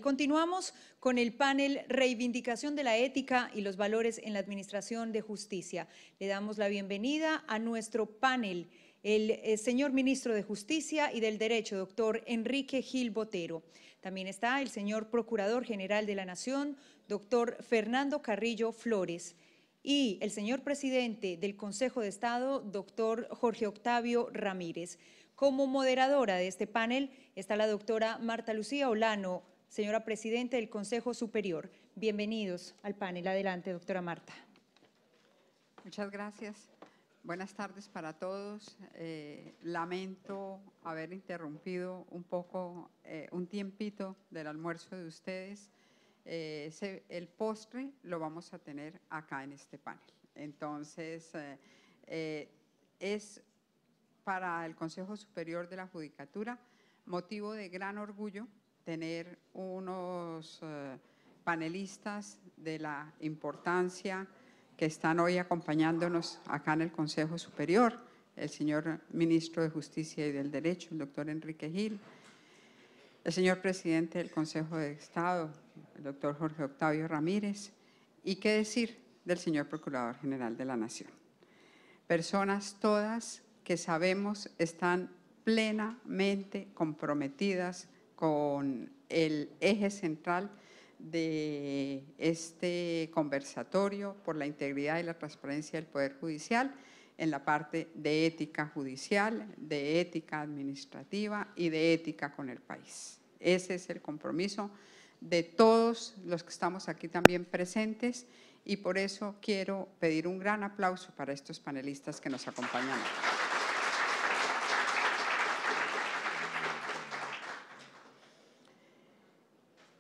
continuamos con el panel Reivindicación de la ética y los valores en la administración de justicia. Le damos la bienvenida a nuestro panel, el señor ministro de Justicia y del Derecho, doctor Enrique Gil Botero. También está el señor Procurador General de la Nación, doctor Fernando Carrillo Flores, y el señor presidente del Consejo de Estado, doctor Jorge Octavio Ramírez. Como moderadora de este panel está la doctora Marta Lucía Olano, señora presidenta del Consejo Superior. Bienvenidos al panel. Adelante, doctora Marta. Muchas gracias. Buenas tardes para todos. Lamento haber interrumpido un poco, un tiempito del almuerzo de ustedes. El postre lo vamos a tener acá en este panel. Entonces, es para el Consejo Superior de la Judicatura motivo de gran orgullo tener unos panelistas de la importancia que están hoy acompañándonos acá en el Consejo Superior, el señor Ministro de Justicia y del Derecho, el doctor Enrique Gil, el señor Presidente del Consejo de Estado, el doctor Jorge Octavio Ramírez, y qué decir del señor Procurador General de la Nación. Personas todas que sabemos están plenamente comprometidas con el eje central de este conversatorio por la integridad y la transparencia del Poder Judicial en la parte de ética judicial, de ética administrativa y de ética con el país. Ese es el compromiso de todos los que estamos aquí también presentes y por eso quiero pedir un gran aplauso para estos panelistas que nos acompañan.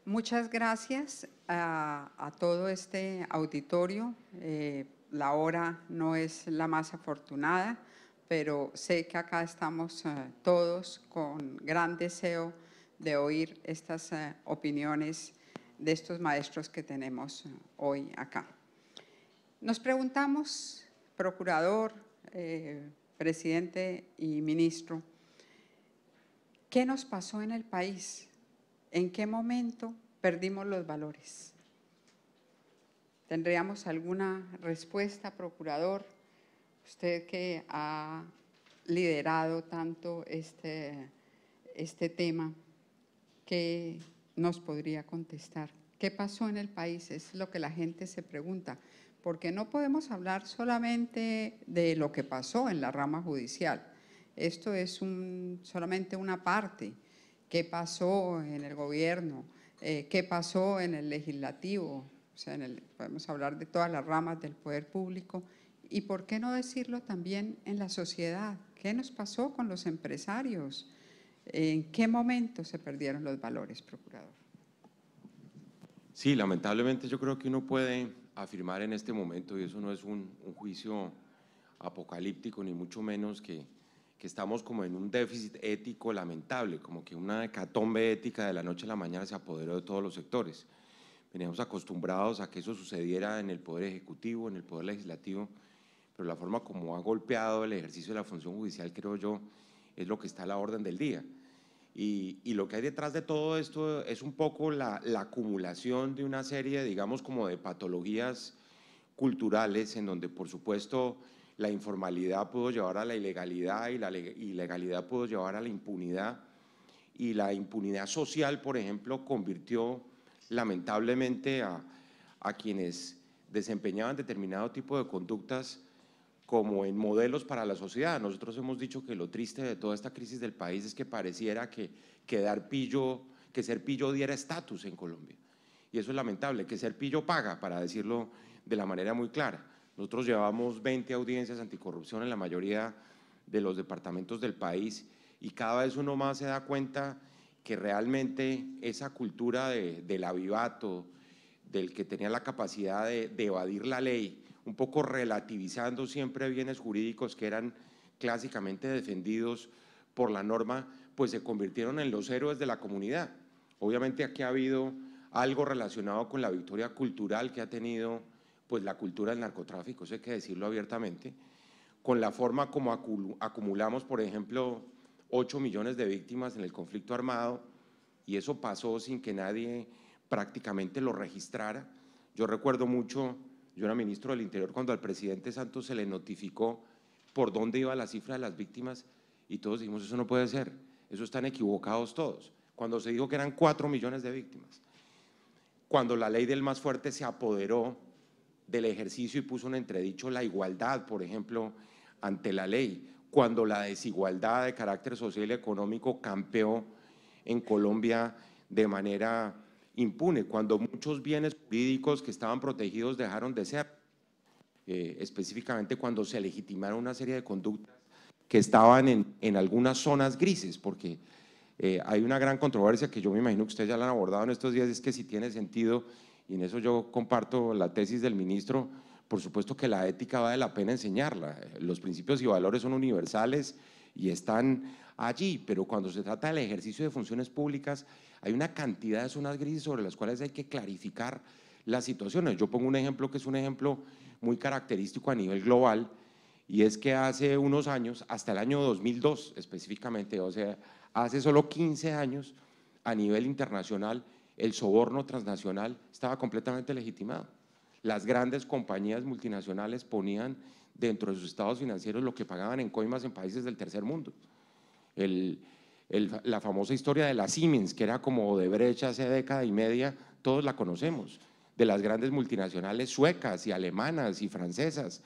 Muchas gracias a todo este auditorio. La hora no es la más afortunada, pero sé que acá estamos todos con gran deseo de oír estas opiniones de estos maestros que tenemos hoy acá. Nos preguntamos, procurador, presidente y ministro, ¿qué nos pasó en el país? ¿En qué momento perdimos los valores? ¿Tendríamos alguna respuesta, procurador? Usted que ha liderado tanto este tema, ¿qué nos podría contestar? ¿Qué pasó en el país? Es lo que la gente se pregunta, porque no podemos hablar solamente de lo que pasó en la rama judicial. Esto es solamente una parte. ¿Qué pasó en el gobierno? ¿Qué pasó en el legislativo? O sea, podemos hablar de todas las ramas del poder público. ¿Y por qué no decirlo también en la sociedad? ¿Qué nos pasó con los empresarios? ¿En qué momento se perdieron los valores, procurador? Sí, lamentablemente yo creo que uno puede afirmar en este momento, y eso no es un juicio apocalíptico, ni mucho menos, que estamos como en un déficit ético lamentable, como que una hecatombe ética de la noche a la mañana se apoderó de todos los sectores. Veníamos acostumbrados a que eso sucediera en el Poder Ejecutivo, en el Poder Legislativo, pero la forma como ha golpeado el ejercicio de la función judicial, creo yo, es lo que está a la orden del día. Y lo que hay detrás de todo esto es un poco la acumulación de una serie, digamos, como de patologías culturales, en donde, por supuesto, la informalidad pudo llevar a la ilegalidad y la ilegalidad pudo llevar a la impunidad, y la impunidad social, por ejemplo, convirtió lamentablemente a quienes desempeñaban determinado tipo de conductas como en modelos para la sociedad. Nosotros hemos dicho que lo triste de toda esta crisis del país es que pareciera que ser pillo diera estatus en Colombia, y eso es lamentable, que ser pillo paga, para decirlo de la manera muy clara. Nosotros llevamos 20 audiencias anticorrupción en la mayoría de los departamentos del país y cada vez uno más se da cuenta que realmente esa cultura del avivato, del que tenía la capacidad de evadir la ley, un poco relativizando siempre bienes jurídicos que eran clásicamente defendidos por la norma, pues se convirtieron en los héroes de la comunidad. Obviamente aquí ha habido algo relacionado con la victoria cultural que ha tenido pues la cultura del narcotráfico, eso hay que decirlo abiertamente, con la forma como acumulamos, por ejemplo, 8 millones de víctimas en el conflicto armado, y eso pasó sin que nadie prácticamente lo registrara. Yo recuerdo mucho, yo era ministro del Interior cuando al presidente Santos se le notificó por dónde iba la cifra de las víctimas y todos dijimos, eso no puede ser, eso están equivocados todos, cuando se dijo que eran 4 millones de víctimas. Cuando la ley del más fuerte se apoderó del ejercicio y puso en entredicho la igualdad, por ejemplo, ante la ley, cuando la desigualdad de carácter social y económico campeó en Colombia de manera impune, cuando muchos bienes jurídicos que estaban protegidos dejaron de ser, específicamente cuando se legitimaron una serie de conductas que estaban en algunas zonas grises, porque hay una gran controversia que yo me imagino que ustedes ya la han abordado en estos días, es que si tiene sentido, y en eso yo comparto la tesis del ministro, por supuesto que la ética vale la pena enseñarla, los principios y valores son universales y están allí, pero cuando se trata del ejercicio de funciones públicas hay una cantidad de zonas grises sobre las cuales hay que clarificar las situaciones. Yo pongo un ejemplo que es un ejemplo muy característico a nivel global, y es que hace unos años, hasta el año 2002 específicamente, o sea, hace solo 15 años, a nivel internacional, el soborno transnacional estaba completamente legitimado. Las grandes compañías multinacionales ponían dentro de sus estados financieros lo que pagaban en coimas en países del tercer mundo. La famosa historia de la Siemens, que era como de brecha hace década y media, todos la conocemos, de las grandes multinacionales suecas y alemanas y francesas.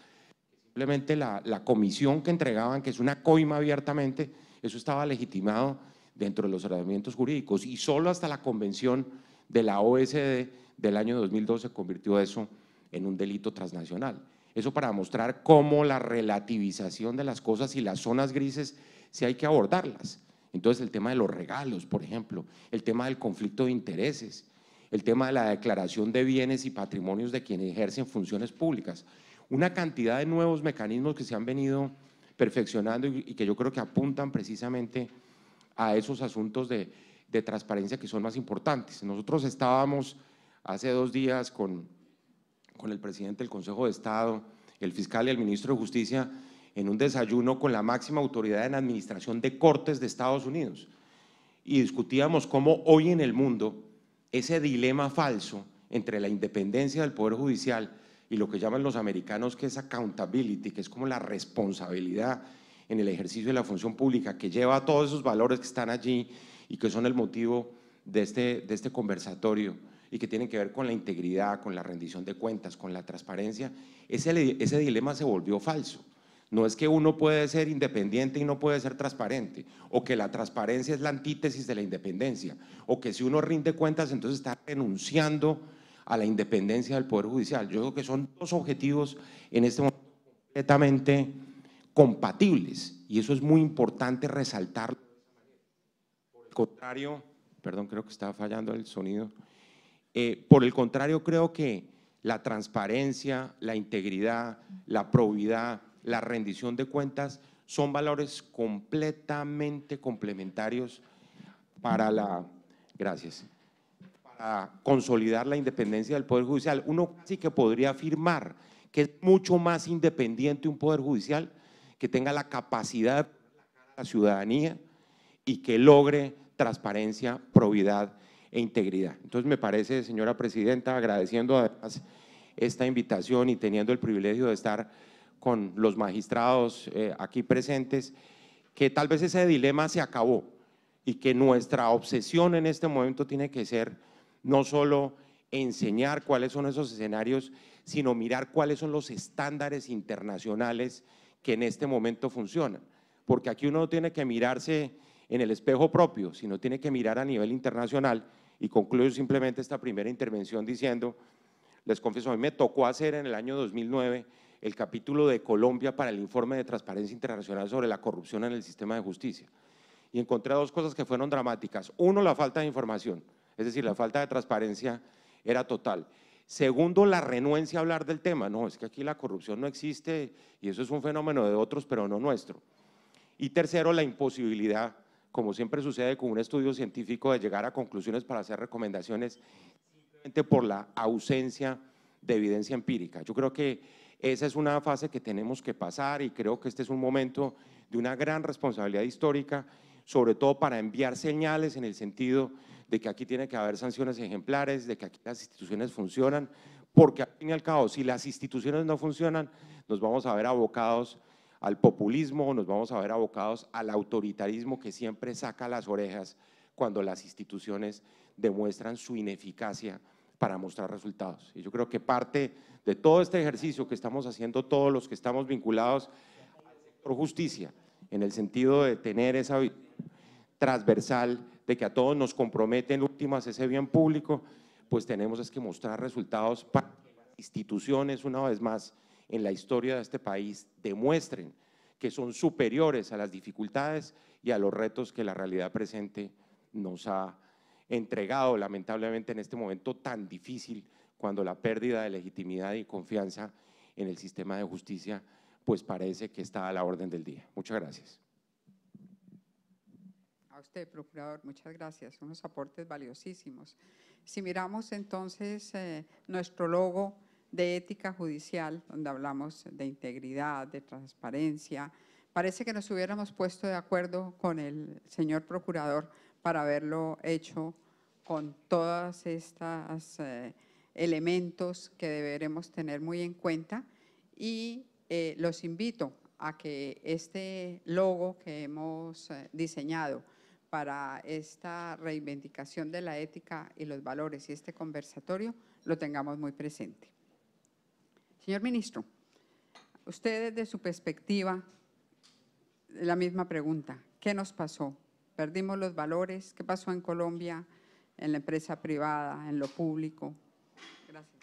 Simplemente la comisión que entregaban, que es una coima abiertamente, eso estaba legitimado dentro de los ordenamientos jurídicos, y solo hasta la convención de la OSD del año 2002 se convirtió eso en un delito transnacional. Eso para mostrar cómo la relativización de las cosas y las zonas grises sí hay que abordarlas. Entonces el tema de los regalos, por ejemplo, el tema del conflicto de intereses, el tema de la declaración de bienes y patrimonios de quienes ejercen funciones públicas, una cantidad de nuevos mecanismos que se han venido perfeccionando y que yo creo que apuntan precisamente a esos asuntos de transparencia que son más importantes. Nosotros estábamos hace 2 días con el presidente del Consejo de Estado, el fiscal y el ministro de Justicia en un desayuno con la máxima autoridad en administración de cortes de Estados Unidos, y discutíamos cómo hoy en el mundo ese dilema falso entre la independencia del Poder Judicial y lo que llaman los americanos que es accountability, que es como la responsabilidad en el ejercicio de la función pública, que lleva a todos esos valores que están allí y que son el motivo de este conversatorio y que tienen que ver con la integridad, con la rendición de cuentas, con la transparencia. Ese dilema se volvió falso. No es que uno puede ser independiente y no puede ser transparente, o que la transparencia es la antítesis de la independencia, o que si uno rinde cuentas entonces está renunciando a la independencia del Poder Judicial. Yo creo que son 2 objetivos en este momento completamente compatibles, y eso es muy importante resaltarlo. Por el contrario, perdón, creo que estaba fallando el sonido. Por el contrario, creo que la transparencia, la integridad, la probidad, la rendición de cuentas son valores completamente complementarios para para consolidar la independencia del Poder Judicial. Uno casi que podría afirmar que es mucho más independiente un Poder Judicial que tenga la capacidad de la ciudadanía y que logre transparencia, probidad e integridad. Entonces me parece, señora presidenta, agradeciendo además esta invitación y teniendo el privilegio de estar con los magistrados aquí presentes, que tal vez ese dilema se acabó y que nuestra obsesión en este momento tiene que ser no solo enseñar cuáles son esos escenarios, sino mirar cuáles son los estándares internacionales que en este momento funcionan, porque aquí uno no tiene que mirarse en el espejo propio, sino tiene que mirar a nivel internacional. Y concluyo simplemente esta primera intervención diciendo, les confieso, a mí me tocó hacer en el año 2009 el capítulo de Colombia para el informe de Transparencia Internacional sobre la corrupción en el sistema de justicia, y encontré 2 cosas que fueron dramáticas. Uno, la falta de información, es decir, la falta de transparencia era total. Segundo, la renuencia a hablar del tema. No, es que aquí la corrupción no existe y eso es un fenómeno de otros, pero no nuestro. Y tercero, la imposibilidad, como siempre sucede con un estudio científico, de llegar a conclusiones para hacer recomendaciones simplemente por la ausencia de evidencia empírica. Yo creo que esa es una fase que tenemos que pasar, y creo que este es un momento de una gran responsabilidad histórica, sobre todo para enviar señales en el sentido de que aquí tiene que haber sanciones ejemplares, de que aquí las instituciones funcionan, porque al fin y al cabo, si las instituciones no funcionan, nos vamos a ver abocados al populismo, nos vamos a ver abocados al autoritarismo que siempre saca las orejas cuando las instituciones demuestran su ineficacia para mostrar resultados. Y yo creo que parte de todo este ejercicio que estamos haciendo todos los que estamos vinculados al sector justicia, en el sentido de tener esa visión transversal, de que a todos nos compromete en últimas ese bien público, pues tenemos es que mostrar resultados para que las instituciones, una vez más, en la historia de este país, demuestren que son superiores a las dificultades y a los retos que la realidad presente nos ha entregado, lamentablemente, en este momento tan difícil, cuando la pérdida de legitimidad y confianza en el sistema de justicia, pues parece que está a la orden del día. Muchas gracias. A usted, procurador, muchas gracias. Unos aportes valiosísimos. Si miramos entonces nuestro logo de ética judicial, donde hablamos de integridad, de transparencia, parece que nos hubiéramos puesto de acuerdo con el señor procurador para haberlo hecho con todos estos elementos que deberemos tener muy en cuenta, y los invito a que este logo que hemos diseñado para esta reivindicación de la ética y los valores y este conversatorio lo tengamos muy presente. Señor ministro, usted desde su perspectiva, la misma pregunta, ¿qué nos pasó? ¿Perdimos los valores? ¿Qué pasó en Colombia, en la empresa privada, en lo público? Gracias.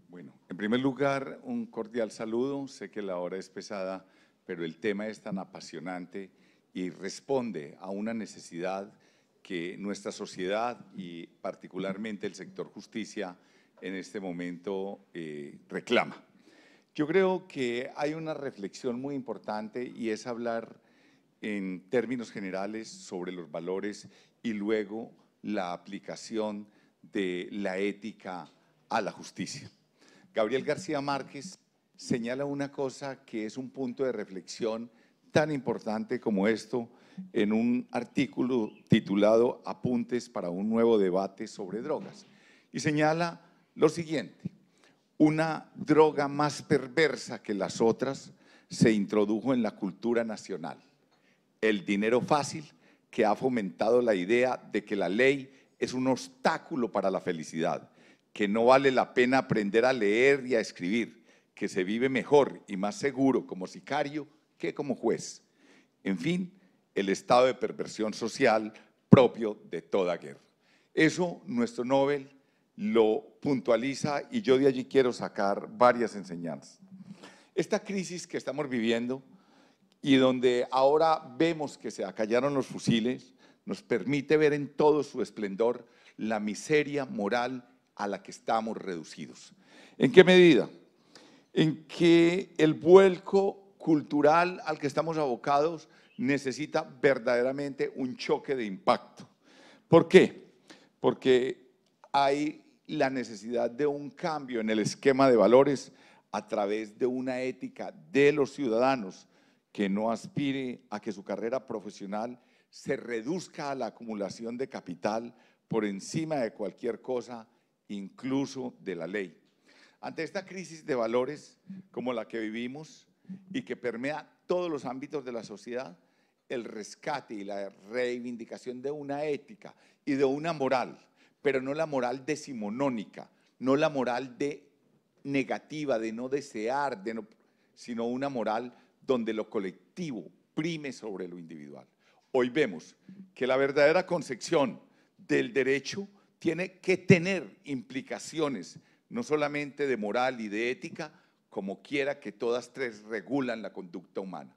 Bueno, en primer lugar, un cordial saludo. Sé que la hora es pesada, pero el tema es tan apasionante y responde a una necesidad que nuestra sociedad y particularmente el sector justicia en este momento reclama. Yo creo que hay una reflexión muy importante y es hablar en términos generales sobre los valores y luego la aplicación de la ética a la justicia. Gabriel García Márquez señala una cosa que es un punto de reflexión tan importante como esto en un artículo titulado Apuntes para un nuevo debate sobre drogas, y señala lo siguiente: una droga más perversa que las otras se introdujo en la cultura nacional: el dinero fácil, que ha fomentado la idea de que la ley es un obstáculo para la felicidad, que no vale la pena aprender a leer y a escribir, que se vive mejor y más seguro como sicario que como juez. En fin, el estado de perversión social propio de toda guerra. Eso nuestro Nobel lo puntualiza y yo de allí quiero sacar varias enseñanzas. Esta crisis que estamos viviendo y donde ahora vemos que se acallaron los fusiles, nos permite ver en todo su esplendor la miseria moral a la que estamos reducidos. ¿En qué medida? En que el vuelco cultural al que estamos abocados necesita verdaderamente un choque de impacto. ¿Por qué? Porque hay la necesidad de un cambio en el esquema de valores a través de una ética de los ciudadanos que no aspire a que su carrera profesional se reduzca a la acumulación de capital por encima de cualquier cosa, incluso de la ley. Ante esta crisis de valores como la que vivimos y que permea todos los ámbitos de la sociedad, el rescate y la reivindicación de una ética y de una moral, pero no la moral decimonónica, no la moral de negativa, de no desear, sino una moral donde lo colectivo prime sobre lo individual. Hoy vemos que la verdadera concepción del derecho tiene que tener implicaciones no solamente de moral y de ética, como quiera que todas tres regulan la conducta humana.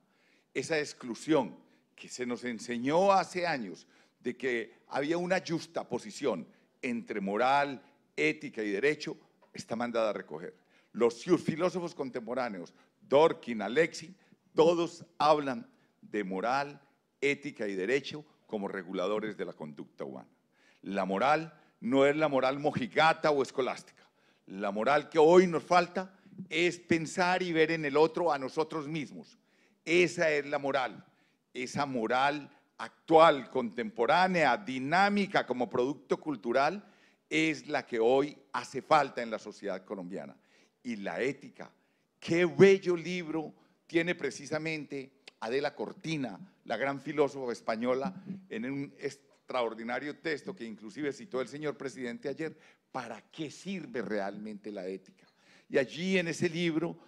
Esa exclusión que se nos enseñó hace años de que había una justaposición entre moral, ética y derecho, está mandada a recoger. Los filósofos contemporáneos, Dworkin, Alexis, todos hablan de moral, ética y derecho como reguladores de la conducta humana. La moral no es la moral mojigata o escolástica. La moral que hoy nos falta es pensar y ver en el otro a nosotros mismos. Esa es la moral, esa moral actual, contemporánea, dinámica como producto cultural, es la que hoy hace falta en la sociedad colombiana. Y la ética, qué bello libro tiene precisamente Adela Cortina, la gran filósofa española, en un extraordinario texto que inclusive citó el señor presidente ayer. ¿Para qué sirve realmente la ética? Y allí en ese libro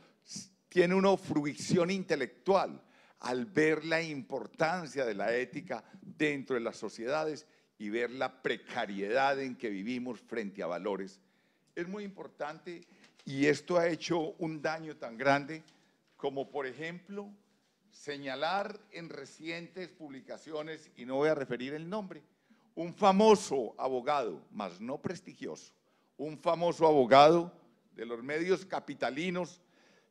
tiene una fruición intelectual al ver la importancia de la ética dentro de las sociedades y ver la precariedad en que vivimos frente a valores. Es muy importante y esto ha hecho un daño tan grande como, por ejemplo, señalar en recientes publicaciones, y no voy a referir el nombre, un famoso abogado, mas no prestigioso, un famoso abogado de los medios capitalinos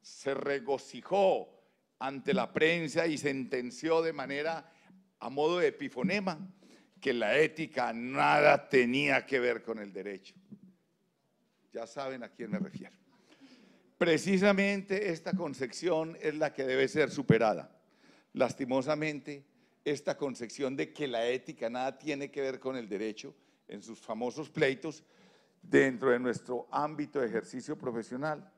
se regocijó ante la prensa y sentenció de manera a modo de epifonema que la ética nada tenía que ver con el derecho. Ya saben a quién me refiero. Precisamente esta concepción es la que debe ser superada. Lastimosamente, esta concepción de que la ética nada tiene que ver con el derecho, en sus famosos pleitos, dentro de nuestro ámbito de ejercicio profesional,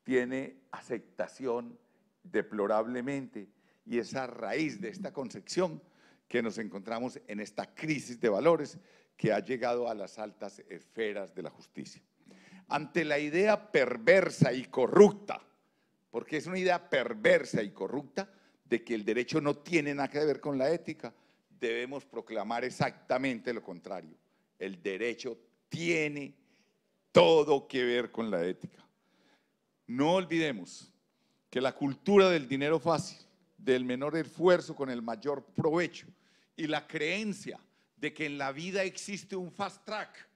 tiene aceptación deplorablemente, y es a raíz de esta concepción que nos encontramos en esta crisis de valores que ha llegado a las altas esferas de la justicia. Ante la idea perversa y corrupta, porque es una idea perversa y corrupta, de que el derecho no tiene nada que ver con la ética, debemos proclamar exactamente lo contrario. El derecho tiene todo que ver con la ética. No olvidemos que la cultura del dinero fácil, del menor esfuerzo con el mayor provecho y la creencia de que en la vida existe un fast track,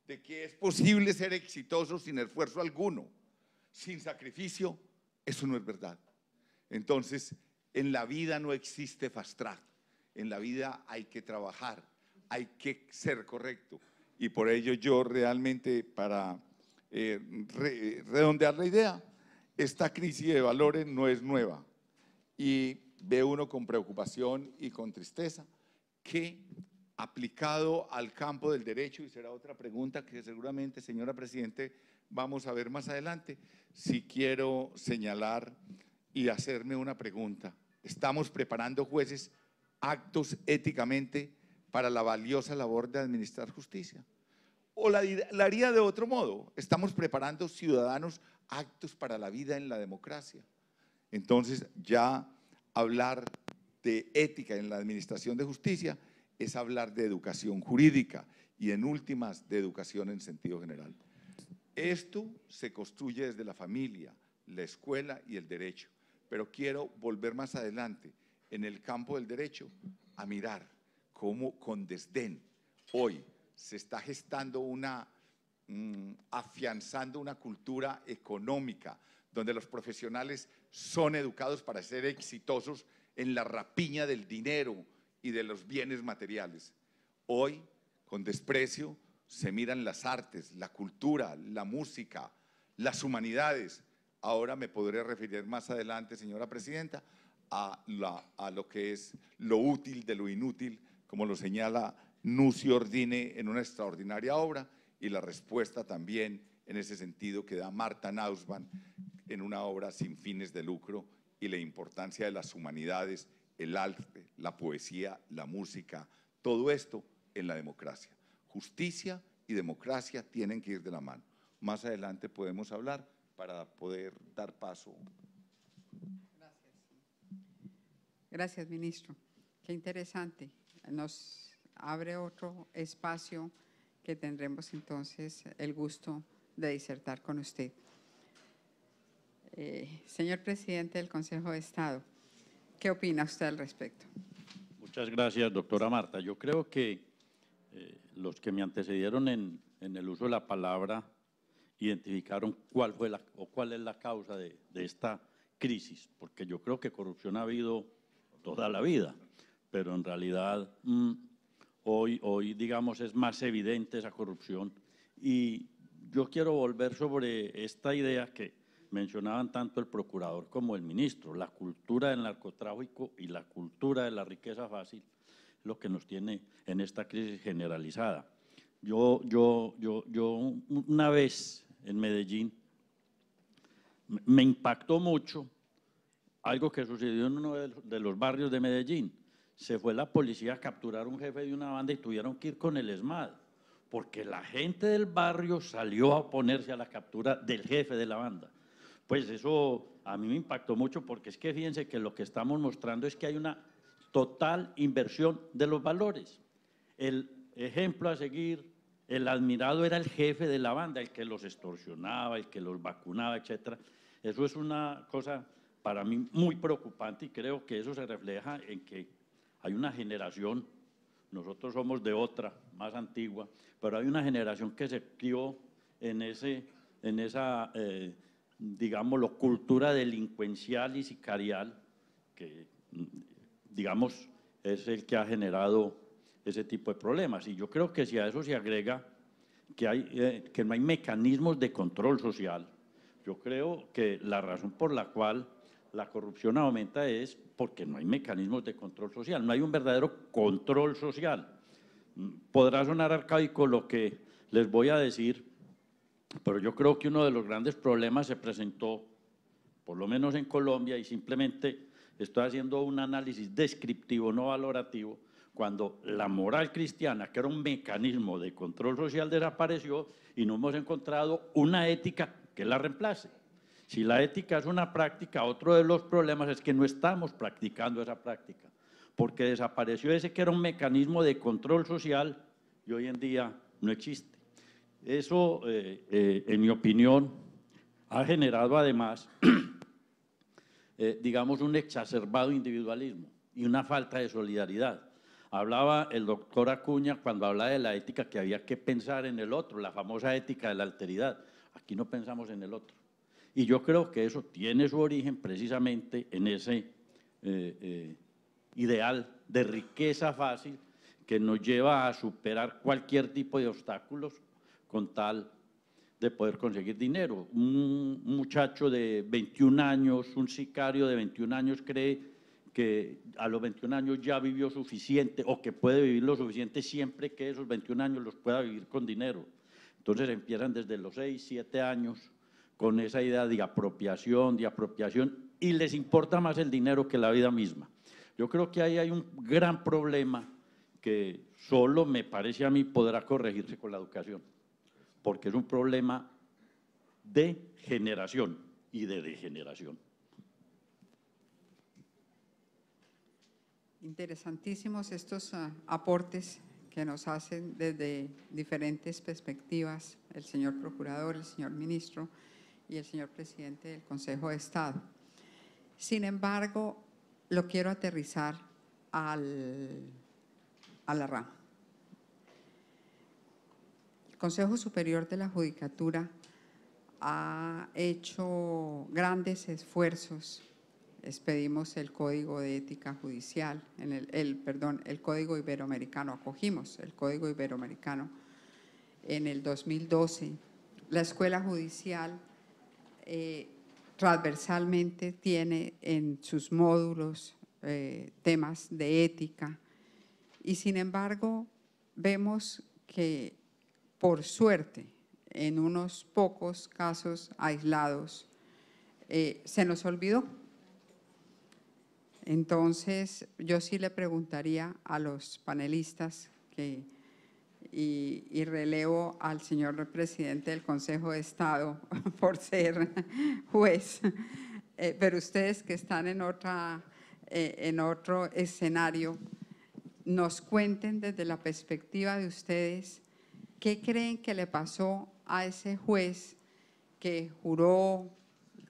de que es posible ser exitoso sin esfuerzo alguno, sin sacrificio, eso no es verdad. Entonces, en la vida no existe fast track, en la vida hay que trabajar, hay que ser correcto. Y por ello yo realmente, para redondear la idea, esta crisis de valores no es nueva y ve uno con preocupación y con tristeza que, aplicado al campo del derecho, y será otra pregunta que seguramente, señora Presidente, vamos a ver más adelante, si quiero señalar y hacerme una pregunta. ¿Estamos preparando jueces aptos éticamente para la valiosa labor de administrar justicia? ¿O la haría de otro modo? ¿Estamos preparando ciudadanos aptos para la vida en la democracia? Entonces, ya hablar de ética en la administración de justicia es hablar de educación jurídica y, en últimas, de educación en sentido general. Esto se construye desde la familia, la escuela y el derecho, pero quiero volver más adelante en el campo del derecho a mirar cómo con desdén hoy se está gestando afianzando una cultura económica donde los profesionales son educados para ser exitosos en la rapiña del dinero y de los bienes materiales. Hoy, con desprecio, se miran las artes, la cultura, la música, las humanidades. Ahora me podré referir más adelante, señora Presidenta, a lo que es lo útil de lo inútil, como lo señala Nucio Ordine en una extraordinaria obra, y la respuesta también en ese sentido que da Marta Nussbaum en una obra Sin fines de lucro, y la importancia de las humanidades, el arte, la poesía, la música, todo esto en la democracia. Justicia y democracia tienen que ir de la mano. Más adelante podemos hablar para poder dar paso. Gracias. Gracias, ministro. Qué interesante. Nos abre otro espacio que tendremos entonces el gusto de disertar con usted. Señor presidente del Consejo de Estado, ¿qué opina usted al respecto? Muchas gracias, doctora Marta. Yo creo que los que me antecedieron en el uso de la palabra identificaron cuál es la causa de esta crisis, porque yo creo que corrupción ha habido toda la vida, pero en realidad hoy digamos, es más evidente esa corrupción. Y yo quiero volver sobre esta idea que mencionaban tanto el procurador como el ministro, la cultura del narcotráfico y la cultura de la riqueza fácil, lo que nos tiene en esta crisis generalizada. Yo una vez en Medellín me impactó mucho algo que sucedió en uno de los barrios de Medellín. Se fue la policía a capturar a un jefe de una banda y tuvieron que ir con el ESMAD, porque la gente del barrio salió a oponerse a la captura del jefe de la banda. Pues eso a mí me impactó mucho, porque es que fíjense que lo que estamos mostrando es que hay una total inversión de los valores. El ejemplo a seguir, el admirado era el jefe de la banda, el que los extorsionaba, el que los vacunaba, etcétera. Eso es una cosa para mí muy preocupante, y creo que eso se refleja en que hay una generación, nosotros somos de otra, más antigua, pero hay una generación que se crió en esa digámoslo, cultura delincuencial y sicarial, que, digamos, es el que ha generado ese tipo de problemas. Y yo creo que si a eso se agrega que no hay mecanismos de control social, yo creo que la razón por la cual la corrupción aumenta es porque no hay mecanismos de control social, no hay un verdadero control social. Podrá sonar arcaico lo que les voy a decir, pero yo creo que uno de los grandes problemas se presentó, por lo menos en Colombia, y simplemente estoy haciendo un análisis descriptivo, no valorativo, cuando la moral cristiana, que era un mecanismo de control social, desapareció y no hemos encontrado una ética que la reemplace. Si la ética es una práctica, otro de los problemas es que no estamos practicando esa práctica, porque desapareció ese que era un mecanismo de control social y hoy en día no existe. Eso, en mi opinión, ha generado además, digamos, un exacerbado individualismo y una falta de solidaridad. Hablaba el doctor Acuña cuando hablaba de la ética que había que pensar en el otro, la famosa ética de la alteridad. Aquí no pensamos en el otro. Y yo creo que eso tiene su origen precisamente en ese ideal de riqueza fácil que nos lleva a superar cualquier tipo de obstáculos con tal de poder conseguir dinero. Un muchacho de 21 años, un sicario de 21 años cree que a los 21 años ya vivió suficiente o que puede vivir lo suficiente siempre que esos 21 años los pueda vivir con dinero. Entonces empiezan desde los 6, 7 años con esa idea de apropiación, y les importa más el dinero que la vida misma. Yo creo que ahí hay un gran problema que solo, me parece a mí, podrá corregirse con la educación, porque es un problema de generación y de degeneración. Interesantísimos estos aportes que nos hacen desde diferentes perspectivas el señor procurador, el señor ministro y el señor presidente del Consejo de Estado. Sin embargo, lo quiero aterrizar a la rama. El Consejo Superior de la Judicatura ha hecho grandes esfuerzos. Expedimos el Código de Ética Judicial, el Código Iberoamericano, acogimos el Código Iberoamericano en el 2012. La Escuela Judicial transversalmente tiene en sus módulos temas de ética, y sin embargo vemos que, por suerte, en unos pocos casos aislados, se nos olvidó. Entonces, yo sí le preguntaría a los panelistas y relevo al señor presidente del Consejo de Estado por ser juez, pero ustedes que están en otro escenario, nos cuenten desde la perspectiva de ustedes qué creen que le pasó a ese juez que juró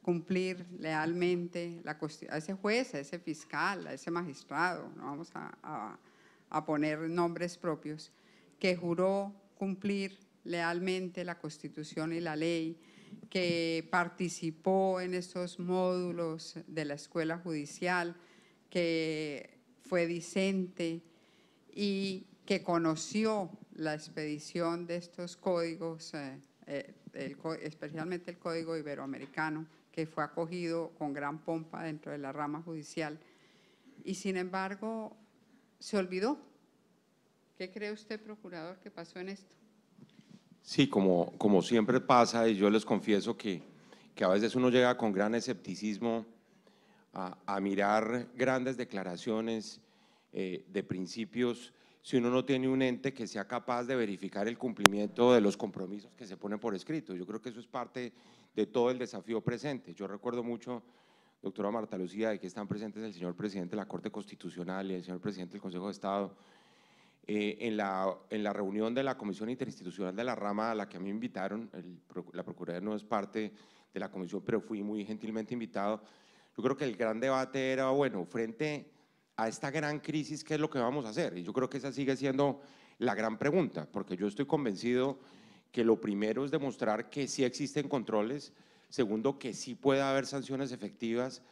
cumplir lealmente a ese juez, a ese fiscal, a ese magistrado, no vamos a poner nombres propios, que juró cumplir lealmente la Constitución y la ley, que participó en estos módulos de la Escuela Judicial, que fue discente y que conoció la expedición de estos códigos, especialmente el Código Iberoamericano, que fue acogido con gran pompa dentro de la rama judicial, y sin embargo se olvidó ¿Qué cree usted, procurador, que pasó en esto? Sí, como siempre pasa, y yo les confieso que a veces uno llega con gran escepticismo a mirar grandes declaraciones de principios si uno no tiene un ente que sea capaz de verificar el cumplimiento de los compromisos que se ponen por escrito. Yo creo que eso es parte de todo el desafío presente. Yo recuerdo mucho, doctora Marta Lucía, de que están presentes el señor presidente de la Corte Constitucional y el señor presidente del Consejo de Estado, en la reunión de la Comisión Interinstitucional de la Rama a la que a mí me invitaron. La Procuraduría no es parte de la comisión, pero fui muy gentilmente invitado. Yo creo que el gran debate era, bueno, frente a esta gran crisis, ¿qué es lo que vamos a hacer? Y yo creo que esa sigue siendo la gran pregunta, porque yo estoy convencido que lo primero es demostrar que sí existen controles, segundo, que sí puede haber sanciones efectivas,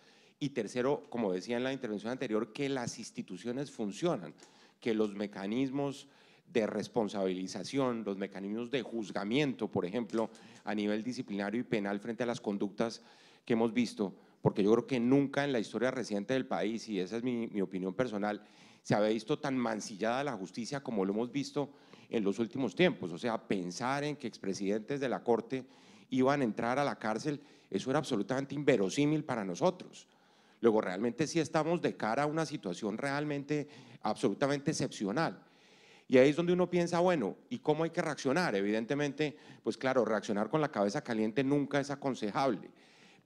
y tercero, como decía en la intervención anterior, que las instituciones funcionan, que los mecanismos de responsabilización, los mecanismos de juzgamiento, por ejemplo, a nivel disciplinario y penal frente a las conductas que hemos visto, porque yo creo que nunca en la historia reciente del país, y esa es mi opinión personal, se había visto tan mancillada la justicia como lo hemos visto en los últimos tiempos. O sea, pensar en que expresidentes de la Corte iban a entrar a la cárcel, eso era absolutamente inverosímil para nosotros. Luego, realmente sí estamos de cara a una situación realmente absolutamente excepcional. Y ahí es donde uno piensa, bueno, ¿y cómo hay que reaccionar? Evidentemente, pues claro, reaccionar con la cabeza caliente nunca es aconsejable,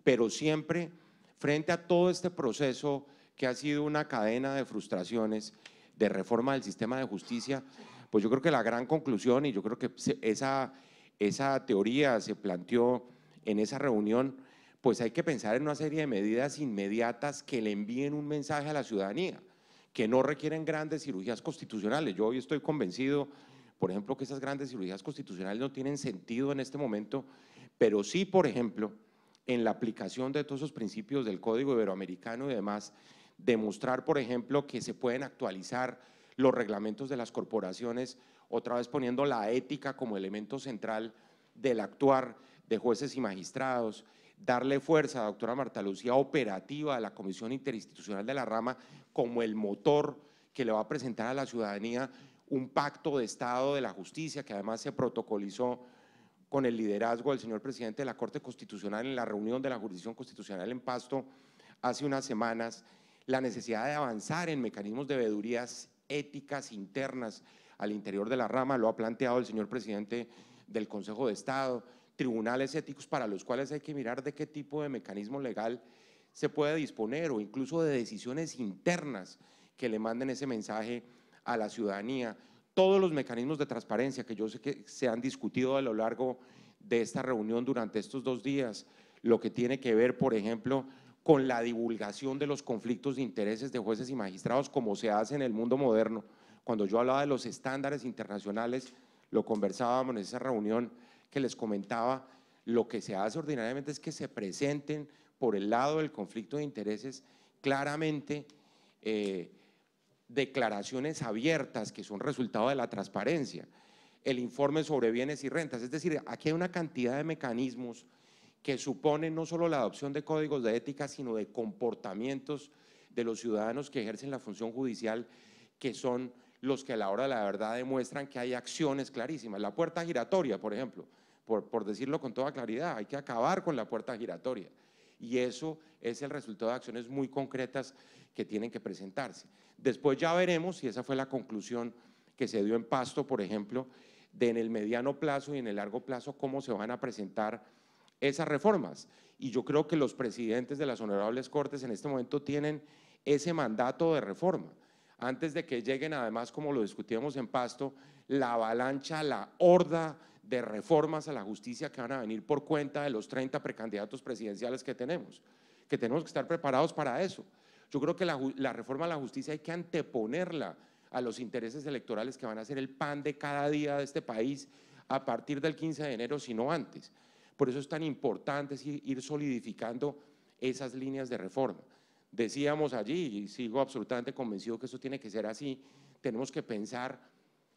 pero siempre frente a todo este proceso que ha sido una cadena de frustraciones de reforma del sistema de justicia, pues yo creo que la gran conclusión, y yo creo que esa teoría se planteó en esa reunión, pues hay que pensar en una serie de medidas inmediatas que le envíen un mensaje a la ciudadanía, que no requieren grandes cirugías constitucionales. Yo hoy estoy convencido, por ejemplo, que esas grandes cirugías constitucionales no tienen sentido en este momento, pero sí, por ejemplo, en la aplicación de todos esos principios del Código Iberoamericano y demás, demostrar, por ejemplo, que se pueden actualizar los reglamentos de las corporaciones, otra vez poniendo la ética como elemento central del actuar de jueces y magistrados, darle fuerza, doctora Marta Lucía, operativa a la Comisión Interinstitucional de la Rama como el motor que le va a presentar a la ciudadanía un pacto de Estado de la justicia que además se protocolizó con el liderazgo del señor presidente de la Corte Constitucional en la reunión de la Jurisdicción Constitucional en Pasto hace unas semanas, la necesidad de avanzar en mecanismos de veedurías éticas internas al interior de la rama, lo ha planteado el señor presidente del Consejo de Estado, tribunales éticos para los cuales hay que mirar de qué tipo de mecanismo legal se puede disponer o incluso de decisiones internas que le manden ese mensaje a la ciudadanía. Todos los mecanismos de transparencia que yo sé que se han discutido a lo largo de esta reunión durante estos 2 días, lo que tiene que ver, por ejemplo, con la divulgación de los conflictos de intereses de jueces y magistrados, como se hace en el mundo moderno. Cuando yo hablaba de los estándares internacionales, lo conversábamos en esa reunión que les comentaba, lo que se hace ordinariamente es que se presenten por el lado del conflicto de intereses claramente declaraciones abiertas que son resultado de la transparencia, el informe sobre bienes y rentas, es decir, aquí hay una cantidad de mecanismos que suponen no solo la adopción de códigos de ética, sino de comportamientos de los ciudadanos que ejercen la función judicial, que son los que a la hora de la verdad demuestran que hay acciones clarísimas. La puerta giratoria, por ejemplo, por decirlo con toda claridad, hay que acabar con la puerta giratoria, y eso es el resultado de acciones muy concretas que tienen que presentarse. Después ya veremos, si esa fue la conclusión que se dio en Pasto, por ejemplo, de en el mediano plazo y en el largo plazo cómo se van a presentar esas reformas. Y yo creo que los presidentes de las honorables Cortes en este momento tienen ese mandato de reforma. Antes de que lleguen, además, como lo discutíamos en Pasto, la avalancha, la horda de reformas a la justicia que van a venir por cuenta de los 30 precandidatos presidenciales que tenemos que estar preparados para eso. Yo creo que la reforma a la justicia hay que anteponerla a los intereses electorales que van a ser el pan de cada día de este país a partir del 15 de enero, si no antes. Por eso es tan importante ir solidificando esas líneas de reforma. Decíamos allí, y sigo absolutamente convencido que eso tiene que ser así, tenemos que pensar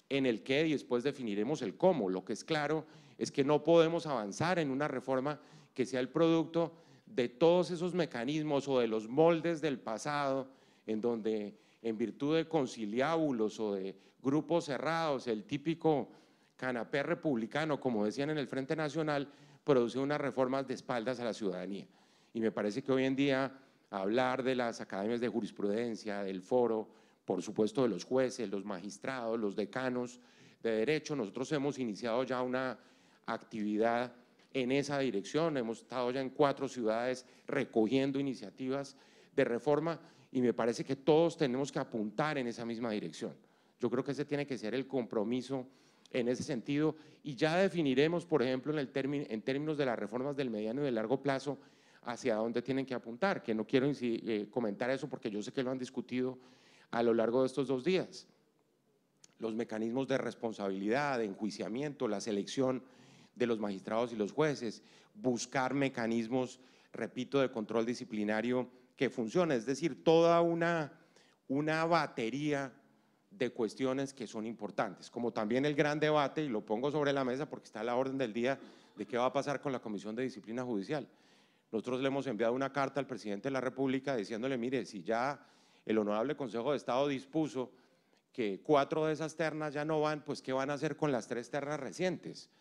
en el qué y después definiremos el cómo. Lo que es claro es que no podemos avanzar en una reforma que sea el producto de todos esos mecanismos o de los moldes del pasado en donde en virtud de conciliábulos o de grupos cerrados, el típico canapé republicano, como decían en el Frente Nacional, produce unas reformas de espaldas a la ciudadanía. Y me parece que hoy en día hablar de las academias de jurisprudencia, del foro, por supuesto de los jueces, los magistrados, los decanos de derecho, nosotros hemos iniciado ya una actividad en esa dirección, hemos estado ya en 4 ciudades recogiendo iniciativas de reforma y me parece que todos tenemos que apuntar en esa misma dirección. Yo creo que ese tiene que ser el compromiso en ese sentido y ya definiremos, por ejemplo, en términos de las reformas del mediano y del largo plazo, hacia dónde tienen que apuntar, que no quiero comentar eso porque yo sé que lo han discutido a lo largo de estos 2 días. Los mecanismos de responsabilidad, de enjuiciamiento, la selección de los magistrados y los jueces, buscar mecanismos, repito, de control disciplinario que funcione, es decir, toda una batería de cuestiones que son importantes, como también el gran debate, y lo pongo sobre la mesa porque está a la orden del día, de qué va a pasar con la Comisión de Disciplina Judicial. Nosotros le hemos enviado una carta al presidente de la República diciéndole, mire, si ya el Honorable Consejo de Estado dispuso que 4 de esas ternas ya no van, pues ¿qué van a hacer con las 3 ternas recientes?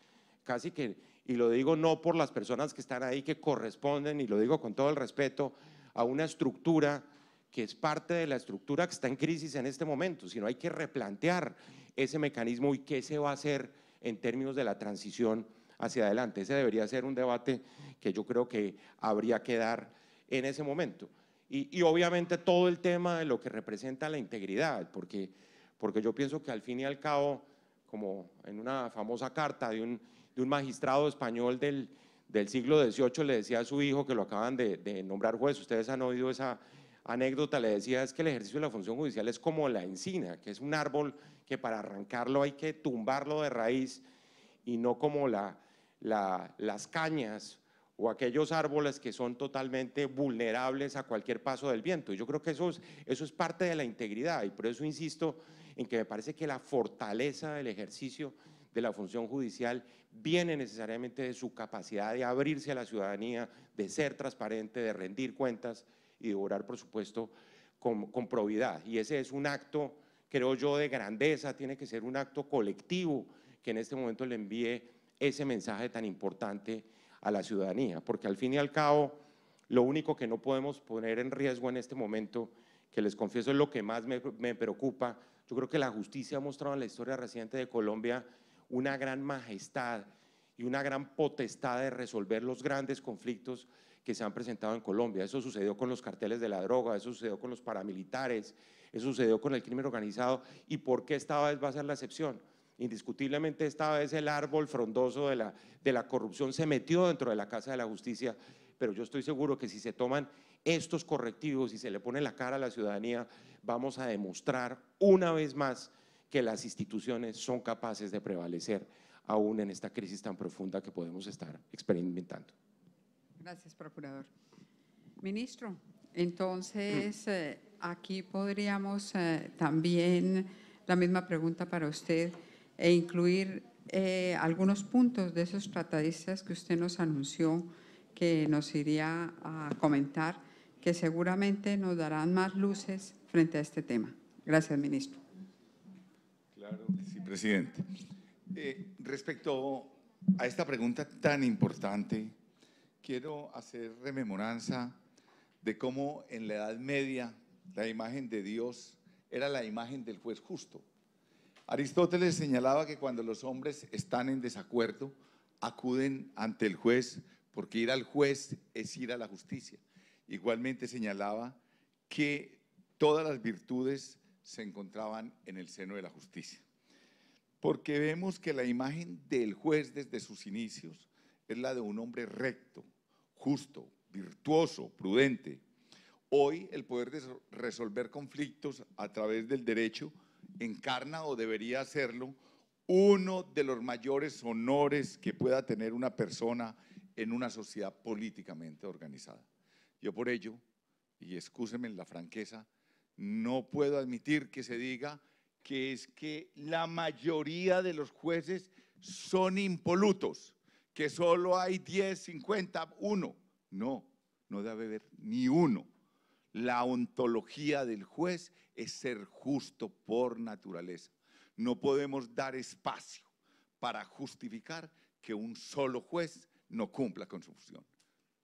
Casi que, y lo digo no por las personas que están ahí que corresponden, y lo digo con todo el respeto, a una estructura que es parte de la estructura que está en crisis en este momento, sino hay que replantear ese mecanismo y qué se va a hacer en términos de la transición hacia adelante. Ese debería ser un debate que yo creo que habría que dar en ese momento. Y obviamente todo el tema de lo que representa la integridad, porque yo pienso que al fin y al cabo, como en una famosa carta de un magistrado español del siglo XVIII le decía a su hijo, que lo acaban de nombrar juez, ustedes han oído esa anécdota, le decía, es que el ejercicio de la función judicial es como la encina, que es un árbol que para arrancarlo hay que tumbarlo de raíz y no como las cañas o aquellos árboles que son totalmente vulnerables a cualquier paso del viento. Y yo creo que eso es parte de la integridad y por eso insisto en que me parece que la fortaleza del ejercicio de la función judicial viene necesariamente de su capacidad de abrirse a la ciudadanía, de ser transparente, de rendir cuentas y de obrar, por supuesto, con probidad. Y ese es un acto, creo yo, de grandeza, tiene que ser un acto colectivo que en este momento le envíe ese mensaje tan importante a la ciudadanía, porque al fin y al cabo, lo único que no podemos poner en riesgo en este momento, que les confieso es lo que más me preocupa, yo creo que la justicia ha mostrado en la historia reciente de Colombia una gran majestad y una gran potestad de resolver los grandes conflictos que se han presentado en Colombia. Eso sucedió con los carteles de la droga, eso sucedió con los paramilitares, eso sucedió con el crimen organizado. ¿Y por qué esta vez va a ser la excepción? Indiscutiblemente esta vez el árbol frondoso de la corrupción se metió dentro de la Casa de la Justicia, pero yo estoy seguro que si se toman estos correctivos y se le pone la cara a la ciudadanía, vamos a demostrar una vez más que las instituciones son capaces de prevalecer aún en esta crisis tan profunda que podemos estar experimentando. Gracias, procurador. Ministro, entonces aquí podríamos también, la misma pregunta para usted, e incluir algunos puntos de esos tratadistas que usted nos anunció que nos iría a comentar, que seguramente nos darán más luces frente a este tema. Gracias, ministro. Claro, sí, presidente. Respecto a esta pregunta tan importante, quiero hacer rememoranza de cómo en la Edad Media la imagen de Dios era la imagen del juez justo. Aristóteles señalaba que cuando los hombres están en desacuerdo, acuden ante el juez, porque ir al juez es ir a la justicia. Igualmente señalaba que todas las virtudes se encontraban en el seno de la justicia. Porque vemos que la imagen del juez desde sus inicios es la de un hombre recto, justo, virtuoso, prudente. Hoy el poder de resolver conflictos a través del derecho encarna o debería hacerlo uno de los mayores honores que pueda tener una persona en una sociedad políticamente organizada. Yo por ello, y excúseme en la franqueza, no puedo admitir que se diga que es que la mayoría de los jueces son impolutos, que solo hay 10, 50, 1. No, no debe haber ni uno. La ontología del juez es ser justo por naturaleza. No podemos dar espacio para justificar que un solo juez no cumpla con su función.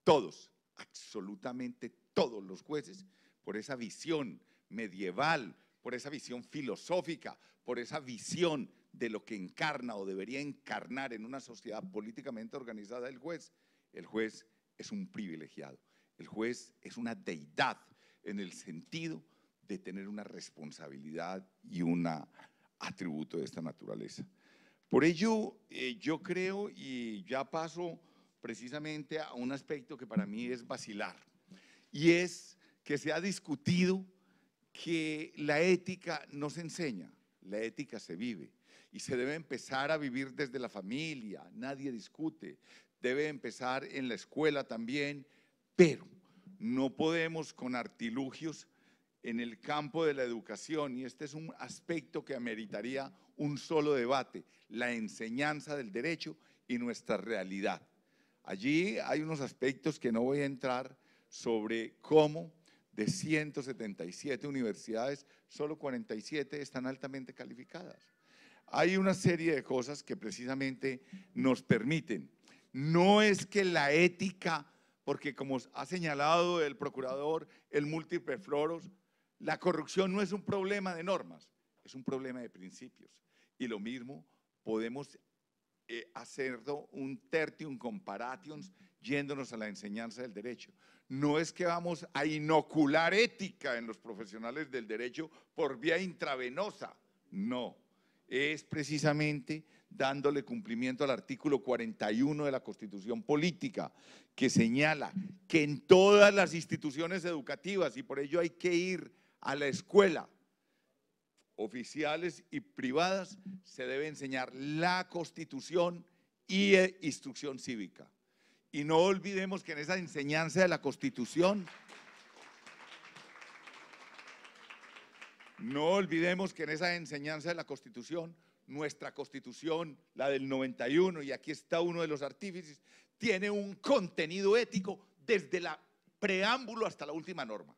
Todos, absolutamente todos los jueces, por esa visión medieval, por esa visión filosófica, por esa visión de lo que encarna o debería encarnar en una sociedad políticamente organizada el juez es un privilegiado. El juez es una deidad en el sentido de tener una responsabilidad y un atributo de esta naturaleza. Por ello, yo creo, y ya paso precisamente a un aspecto que para mí es vacilar, y es que se ha discutido que la ética no se enseña, la ética se vive y se debe empezar a vivir desde la familia, nadie discute, debe empezar en la escuela también, pero no podemos con artilugios en el campo de la educación, y este es un aspecto que ameritaría un solo debate, la enseñanza del derecho y nuestra realidad. Allí hay unos aspectos que no voy a entrar sobre cómo de 177 universidades, solo 47 están altamente calificadas. Hay una serie de cosas que precisamente nos permiten. No es que la ética, porque como ha señalado el procurador, el múltiple floros, la corrupción no es un problema de normas, es un problema de principios. Y lo mismo podemos hacerlo un tertium comparatum yéndonos a la enseñanza del derecho. No es que vamos a inocular ética en los profesionales del derecho por vía intravenosa, no, es precisamente dándole cumplimiento al artículo 41 de la Constitución Política, que señala que en todas las instituciones educativas, y por ello hay que ir a la escuela, oficiales y privadas, se debe enseñar la Constitución y instrucción cívica. Y no olvidemos que en esa enseñanza de la Constitución, nuestra Constitución, la del 91, y aquí está uno de los artífices, tiene un contenido ético desde el preámbulo hasta la última norma.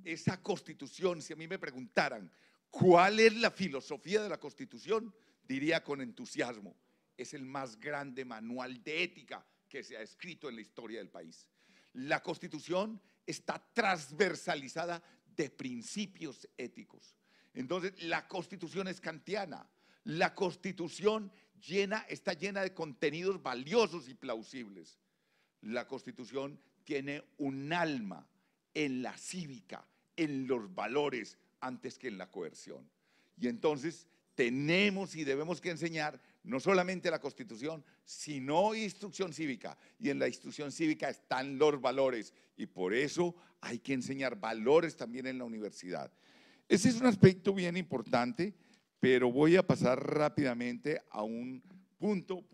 Esa Constitución, si a mí me preguntaran ¿cuál es la filosofía de la Constitución?, diría con entusiasmo, es el más grande manual de ética que se ha escrito en la historia del país. La Constitución está transversalizada de principios éticos. Entonces, la Constitución es kantiana. La Constitución está llena de contenidos valiosos y plausibles. La Constitución tiene un alma en la cívica, en los valores, antes que en la coerción. Y entonces tenemos y debemos que enseñar no solamente la Constitución, sino instrucción cívica. Y en la instrucción cívica están los valores, y por eso hay que enseñar valores también en la universidad. Ese es un aspecto bien importante, pero voy a pasar rápidamente a un punto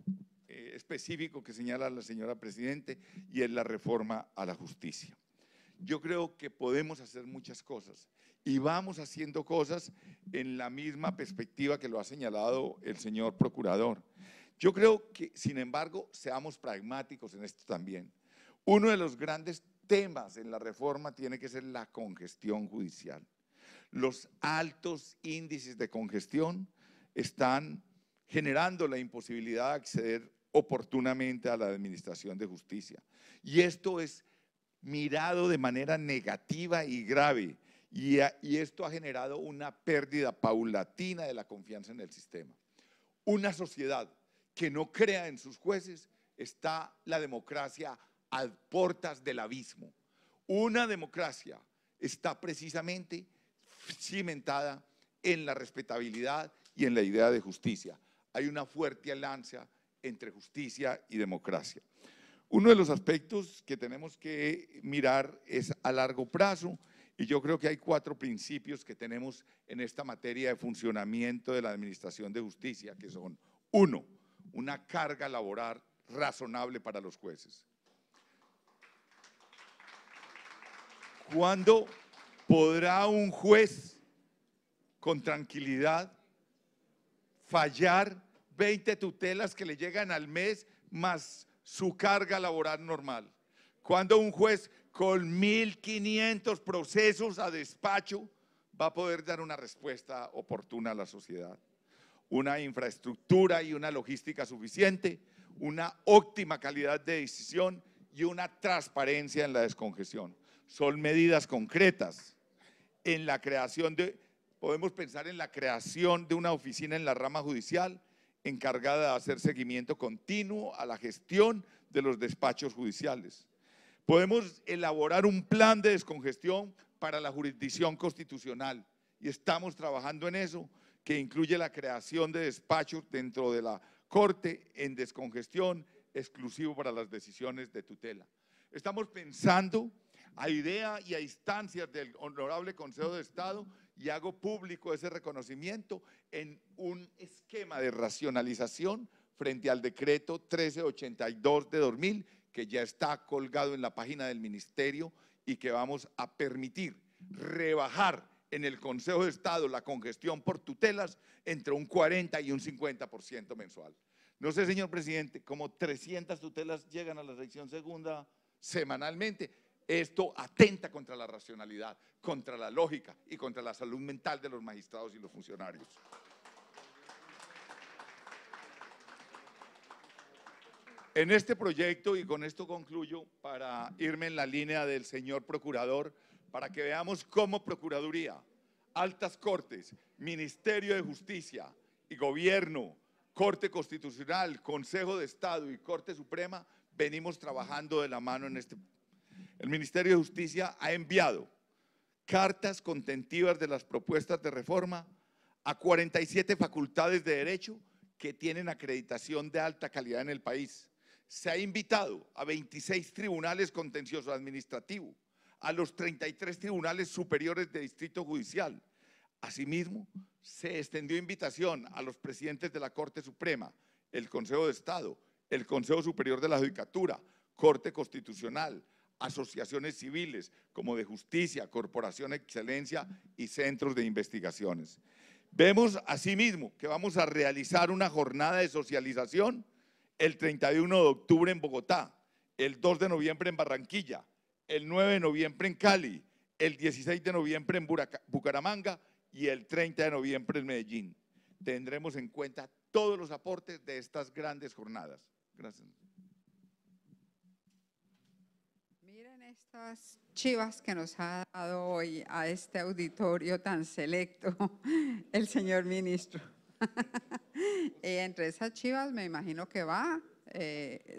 específico que señala la señora Presidente, y es la reforma a la justicia. Yo creo que podemos hacer muchas cosas y vamos haciendo cosas en la misma perspectiva que lo ha señalado el señor procurador. Yo creo que, sin embargo, seamos pragmáticos en esto también. Uno de los grandes temas en la reforma tiene que ser la congestión judicial. Los altos índices de congestión están generando la imposibilidad de acceder oportunamente a la administración de justicia. Y esto es mirado de manera negativa y grave, y esto ha generado una pérdida paulatina de la confianza en el sistema. Una sociedad que no crea en sus jueces, está la democracia a puertas del abismo. Una democracia está precisamente cimentada en la respetabilidad y en la idea de justicia. Hay una fuerte alianza entre justicia y democracia. Uno de los aspectos que tenemos que mirar es a largo plazo, y yo creo que hay 4 principios que tenemos en esta materia de funcionamiento de la administración de justicia, que son: 1, una carga laboral razonable para los jueces. ¿Cuándo podrá un juez con tranquilidad fallar 20 tutelas que le llegan al mes más su carga laboral normal? Cuando un juez con 1.500 procesos a despacho, va a poder dar una respuesta oportuna a la sociedad. Una infraestructura y una logística suficiente, una óptima calidad de decisión y una transparencia en la descongestión. Son medidas concretas. En la creación podemos pensar en la creación de una oficina en la rama judicial encargada de hacer seguimiento continuo a la gestión de los despachos judiciales. Podemos elaborar un plan de descongestión para la jurisdicción constitucional y estamos trabajando en eso, que incluye la creación de despachos dentro de la Corte en descongestión exclusivo para las decisiones de tutela. Estamos pensando a idea y a instancias del Honorable Consejo de Estado, y hago público ese reconocimiento, en un esquema de racionalización frente al decreto 1382 de 2000, que ya está colgado en la página del Ministerio y que vamos a permitir rebajar en el Consejo de Estado la congestión por tutelas entre un 40 y un 50% mensual. No sé, señor presidente, como 300 tutelas llegan a la sección segunda semanalmente. Esto atenta contra la racionalidad, contra la lógica y contra la salud mental de los magistrados y los funcionarios. En este proyecto, y con esto concluyo, para irme en la línea del señor procurador, para que veamos cómo Procuraduría, Altas Cortes, Ministerio de Justicia y Gobierno, Corte Constitucional, Consejo de Estado y Corte Suprema venimos trabajando de la mano en este. El Ministerio de Justicia ha enviado cartas contentivas de las propuestas de reforma a 47 facultades de derecho que tienen acreditación de alta calidad en el país. Se ha invitado a 26 tribunales contenciosos administrativos, a los 33 tribunales superiores de distrito judicial. Asimismo, se extendió invitación a los presidentes de la Corte Suprema, el Consejo de Estado, el Consejo Superior de la Judicatura, Corte Constitucional, asociaciones civiles como de justicia, Corporación Excelencia y centros de investigaciones. Vemos asimismo que vamos a realizar una jornada de socialización el 31 de octubre en Bogotá, el 2 de noviembre en Barranquilla, el 9 de noviembre en Cali, el 16 de noviembre en Bucaramanga y el 30 de noviembre en Medellín. Tendremos en cuenta todos los aportes de estas grandes jornadas. Gracias. Miren estas chivas que nos ha dado hoy a este auditorio tan selecto el señor ministro. Entre esas chivas me imagino que va,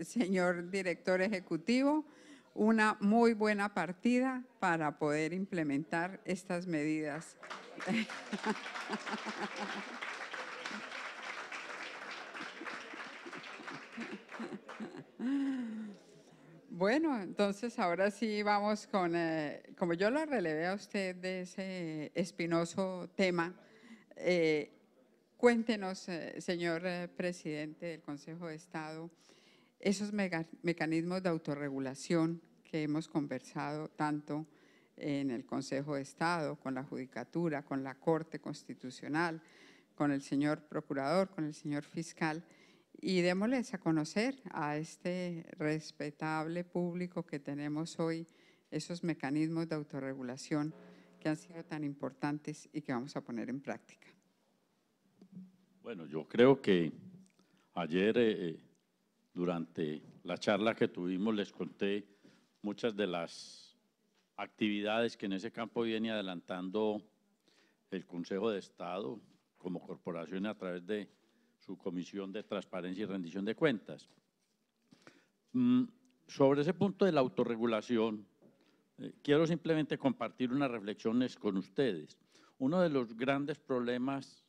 señor director ejecutivo, una muy buena partida para poder implementar estas medidas. Bueno, entonces ahora sí vamos con, como yo lo relevé a usted de ese espinoso tema, cuéntenos, señor presidente del Consejo de Estado, esos mecanismos de autorregulación que hemos conversado tanto en el Consejo de Estado, con la Judicatura, con la Corte Constitucional, con el señor procurador, con el señor fiscal, y démosles a conocer a este respetable público que tenemos hoy esos mecanismos de autorregulación que han sido tan importantes y que vamos a poner en práctica. Bueno, yo creo que ayer, durante la charla que tuvimos, les conté muchas de las actividades que en ese campo viene adelantando el Consejo de Estado como corporación a través de su Comisión de Transparencia y Rendición de Cuentas. Sobre ese punto de la autorregulación, quiero simplemente compartir unas reflexiones con ustedes. Uno de los grandes problemas,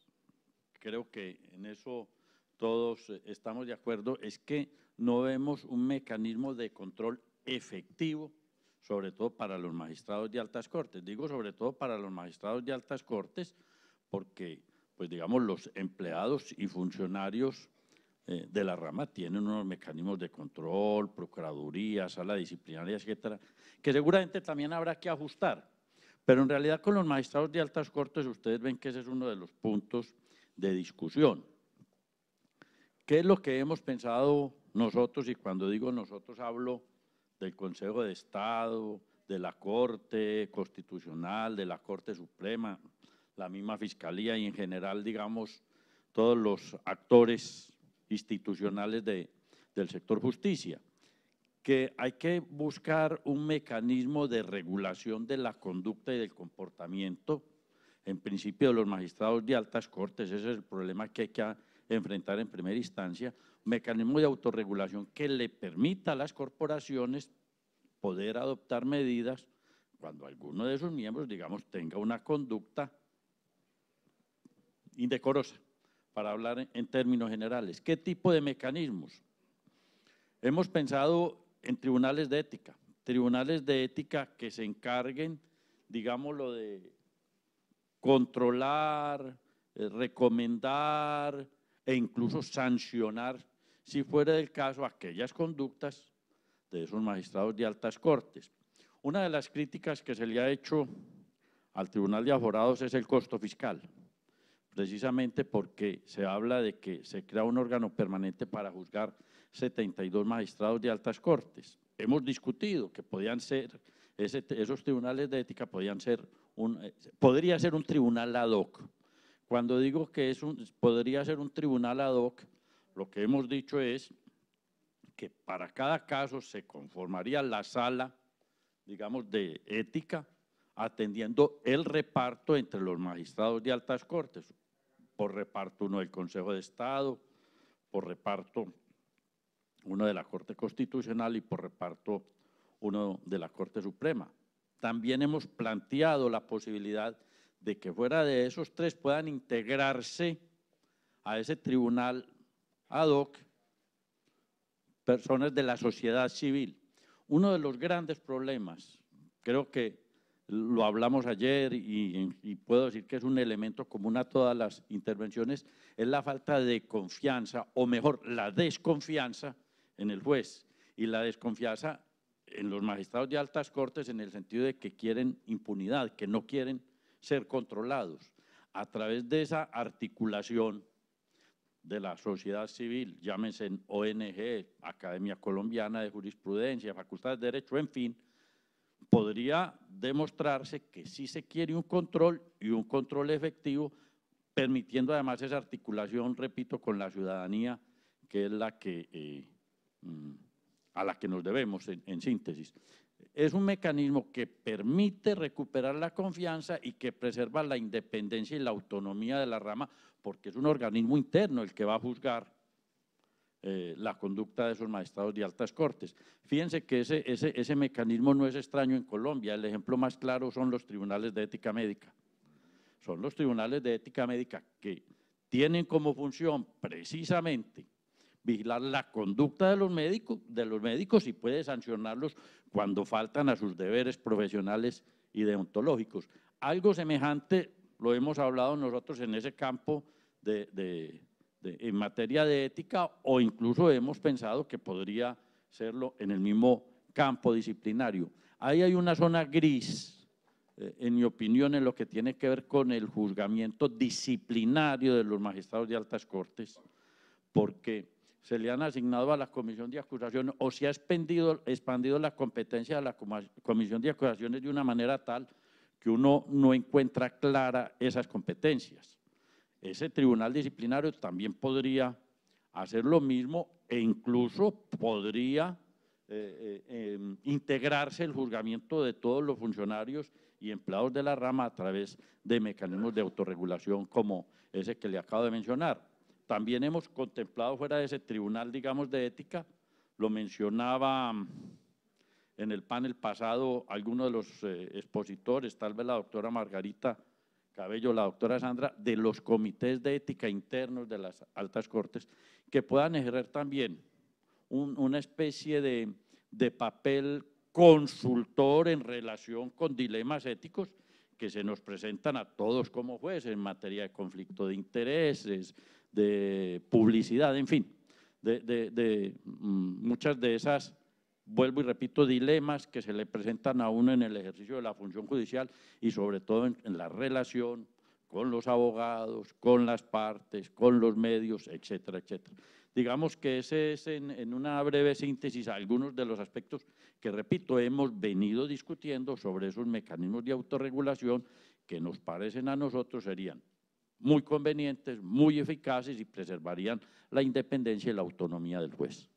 creo que en eso todos estamos de acuerdo, es que no vemos un mecanismo de control efectivo, sobre todo para los magistrados de altas cortes. Digo sobre todo para los magistrados de altas cortes porque, pues digamos, los empleados y funcionarios de la rama tienen unos mecanismos de control, procuraduría, sala disciplinaria, etcétera, que seguramente también habrá que ajustar. Pero en realidad con los magistrados de altas cortes ustedes ven que ese es uno de los puntos de discusión. ¿Qué es lo que hemos pensado nosotros? Y cuando digo nosotros hablo del Consejo de Estado, de la Corte Constitucional, de la Corte Suprema, la misma Fiscalía y en general, digamos, todos los actores institucionales del sector justicia, que hay que buscar un mecanismo de regulación de la conducta y del comportamiento, en principio de los magistrados de altas cortes. Ese es el problema que hay que enfrentar en primera instancia, un mecanismo de autorregulación que le permita a las corporaciones poder adoptar medidas cuando alguno de sus miembros, digamos, tenga una conducta indecorosa, para hablar en términos generales. ¿Qué tipo de mecanismos? Hemos pensado en tribunales de ética que se encarguen, digámoslo, de controlar, recomendar e incluso sancionar, si fuera del caso, aquellas conductas de esos magistrados de altas cortes. Una de las críticas que se le ha hecho al Tribunal de Aforados es el costo fiscal, precisamente porque se habla de que se crea un órgano permanente para juzgar 72 magistrados de altas cortes. Hemos discutido que podían ser, esos tribunales de ética podría ser un tribunal ad hoc. Cuando digo que podría ser un tribunal ad hoc, lo que hemos dicho es que para cada caso se conformaría la sala, digamos, de ética, atendiendo el reparto entre los magistrados de altas cortes, por reparto uno del Consejo de Estado, por reparto uno de la Corte Constitucional y por reparto uno de la Corte Suprema. También hemos planteado la posibilidad de que fuera de esos tres puedan integrarse a ese tribunal ad hoc personas de la sociedad civil. Uno de los grandes problemas, creo que lo hablamos ayer y puedo decir que es un elemento común a todas las intervenciones, es la falta de confianza, o mejor, la desconfianza en el juez y la desconfianza en los magistrados de altas cortes en el sentido de que quieren impunidad, que no quieren ser controlados. A través de esa articulación de la sociedad civil, llámense ONG, Academia Colombiana de Jurisprudencia, Facultades de Derecho, en fin, podría demostrarse que sí se quiere un control y un control efectivo, permitiendo además esa articulación, repito, con la ciudadanía, que es la que, a la que nos debemos en síntesis. Es un mecanismo que permite recuperar la confianza y que preserva la independencia y la autonomía de la rama, porque es un organismo interno el que va a juzgar la conducta de esos magistrados de altas cortes. Fíjense que ese mecanismo no es extraño en Colombia. El ejemplo más claro son los tribunales de ética médica. Son los tribunales de ética médica que tienen como función precisamente vigilar la conducta de los médicos y puede sancionarlos cuando faltan a sus deberes profesionales y deontológicos. Algo semejante lo hemos hablado nosotros en ese campo en materia de ética, o incluso hemos pensado que podría serlo en el mismo campo disciplinario. Ahí hay una zona gris, en mi opinión, en lo que tiene que ver con el juzgamiento disciplinario de los magistrados de altas cortes, porque se le han asignado a la Comisión de Acusaciones o se ha expandido la competencia de la Comisión de Acusaciones de una manera tal que uno no encuentra clara esas competencias. Ese tribunal disciplinario también podría hacer lo mismo e incluso podría integrarse el juzgamiento de todos los funcionarios y empleados de la rama a través de mecanismos de autorregulación como ese que le acabo de mencionar. También hemos contemplado fuera de ese tribunal, digamos, de ética, lo mencionaba en el panel pasado algunos de los expositores, tal vez la doctora Margarita Cabello, la doctora Sandra, de los comités de ética internos de las altas cortes, que puedan ejercer también una especie de papel consultor en relación con dilemas éticos que se nos presentan a todos como jueces en materia de conflicto de intereses, de publicidad, en fin, muchas de esas, vuelvo y repito, dilemas que se le presentan a uno en el ejercicio de la función judicial y sobre todo en la relación con los abogados, con las partes, con los medios, etcétera, etcétera. Digamos que ese es en una breve síntesis algunos de los aspectos que, repito, hemos venido discutiendo sobre esos mecanismos de autorregulación que nos parecen a nosotros serían muy convenientes, muy eficaces y preservarían la independencia y la autonomía del juez.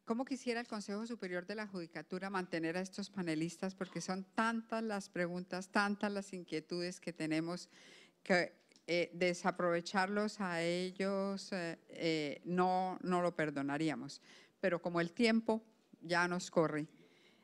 ¿Cómo quisiera el Consejo Superior de la Judicatura mantener a estos panelistas? Porque son tantas las preguntas, tantas las inquietudes que tenemos que desaprovecharlos a ellos no lo perdonaríamos. Pero como el tiempo ya nos corre,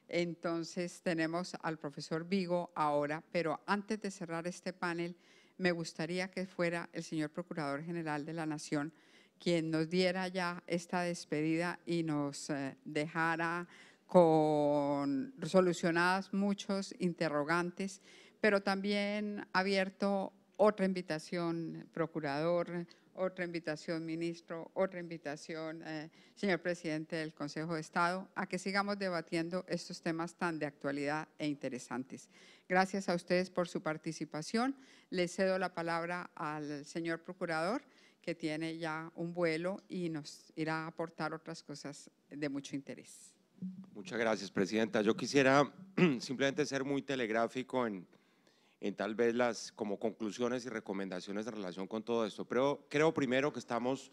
entonces tenemos al profesor Vigo ahora, pero antes de cerrar este panel, me gustaría que fuera el señor Procurador General de la Nación quien nos diera ya esta despedida y nos dejara con solucionadas muchos interrogantes, pero también abierto otra invitación, Procurador, otra invitación, Ministro, otra invitación, señor Presidente del Consejo de Estado, a que sigamos debatiendo estos temas tan de actualidad e interesantes. Gracias a ustedes por su participación. Les cedo la palabra al señor Procurador, que tiene ya un vuelo y nos irá a aportar otras cosas de mucho interés. Muchas gracias, Presidenta. Yo quisiera simplemente ser muy telegráfico en tal vez las como conclusiones y recomendaciones en relación con todo esto. Pero creo primero que estamos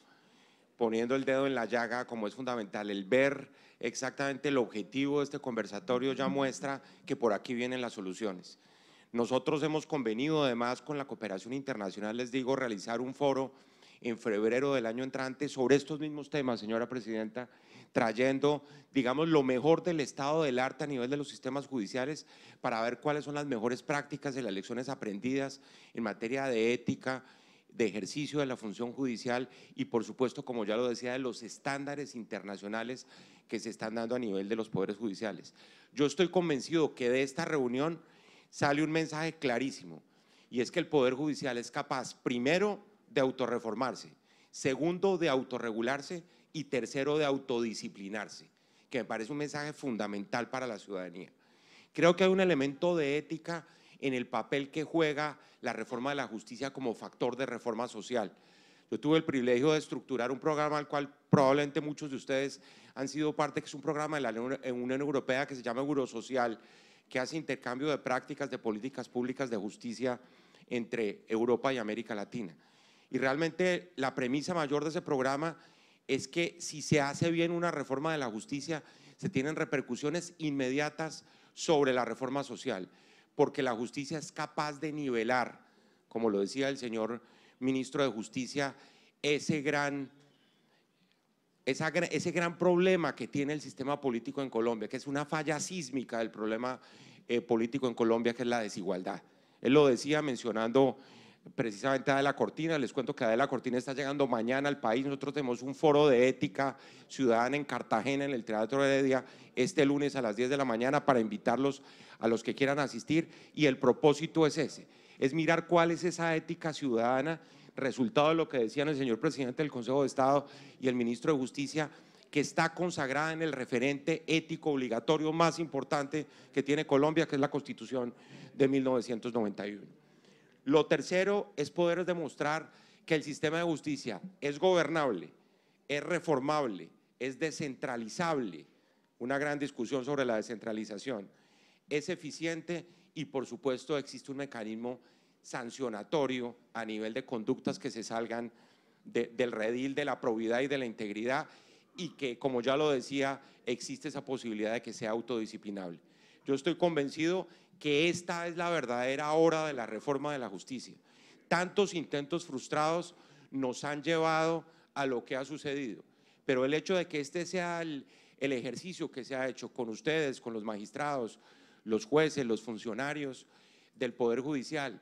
poniendo el dedo en la llaga, como es fundamental. El ver exactamente el objetivo de este conversatorio ya muestra que por aquí vienen las soluciones. Nosotros hemos convenido además con la cooperación internacional, les digo, realizar un foro en febrero del año entrante sobre estos mismos temas, señora Presidenta, trayendo, digamos, lo mejor del estado del arte a nivel de los sistemas judiciales para ver cuáles son las mejores prácticas y las lecciones aprendidas en materia de ética, de ejercicio de la función judicial y, por supuesto, como ya lo decía, de los estándares internacionales que se están dando a nivel de los poderes judiciales. Yo estoy convencido que de esta reunión sale un mensaje clarísimo, y es que el Poder Judicial es capaz, primero, de autorreformarse, segundo, de autorregularse y tercero, de autodisciplinarse, que me parece un mensaje fundamental para la ciudadanía. Creo que hay un elemento de ética en el papel que juega la reforma de la justicia como factor de reforma social. Yo tuve el privilegio de estructurar un programa al cual probablemente muchos de ustedes han sido parte, que es un programa de la Unión Europea que se llama Eurosocial, que hace intercambio de prácticas de políticas públicas de justicia entre Europa y América Latina. Y realmente la premisa mayor de ese programa es que si se hace bien una reforma de la justicia, se tienen repercusiones inmediatas sobre la reforma social, porque la justicia es capaz de nivelar, como lo decía el señor ministro de Justicia, ese gran problema que tiene el sistema político en Colombia, que es una falla sísmica del problema político en Colombia, que es la desigualdad. Él lo decía mencionando precisamente a Adela Cortina. Les cuento que Adela Cortina está llegando mañana al país. Nosotros tenemos un foro de ética ciudadana en Cartagena, en el Teatro Heredia, este lunes a las 10 de la mañana, para invitarlos a los que quieran asistir, y el propósito es ese, es mirar cuál es esa ética ciudadana, resultado de lo que decían el señor presidente del Consejo de Estado y el ministro de Justicia, que está consagrada en el referente ético obligatorio más importante que tiene Colombia, que es la Constitución de 1991. Lo tercero es poder demostrar que el sistema de justicia es gobernable, es reformable, es descentralizable, una gran discusión sobre la descentralización, es eficiente y, por supuesto, existe un mecanismo sancionatorio a nivel de conductas que se salgan del redil de la probidad y de la integridad, y que, como ya lo decía, existe esa posibilidad de que sea autodisciplinable. Yo estoy convencido que esta es la verdadera hora de la reforma de la justicia. Tantos intentos frustrados nos han llevado a lo que ha sucedido, pero el hecho de que este sea el ejercicio que se ha hecho con ustedes, con los magistrados, los jueces, los funcionarios del Poder Judicial,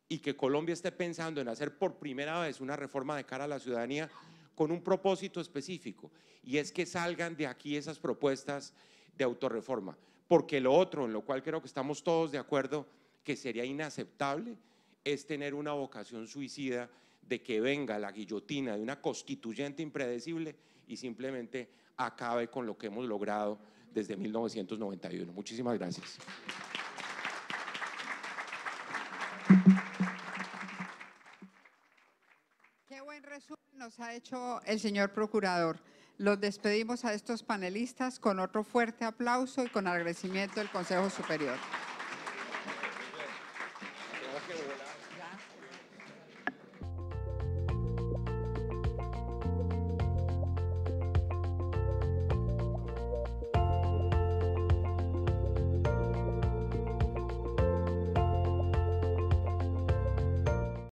y que Colombia esté pensando en hacer por primera vez una reforma de cara a la ciudadanía con un propósito específico, y es que salgan de aquí esas propuestas de autorreforma, porque lo otro, en lo cual creo que estamos todos de acuerdo, que sería inaceptable, es tener una vocación suicida de que venga la guillotina de una constituyente impredecible y simplemente acabe con lo que hemos logrado desde 1991. Muchísimas gracias. Qué buen resumen nos ha hecho el señor Procurador. Los despedimos a estos panelistas con otro fuerte aplauso y con agradecimiento del Consejo Superior.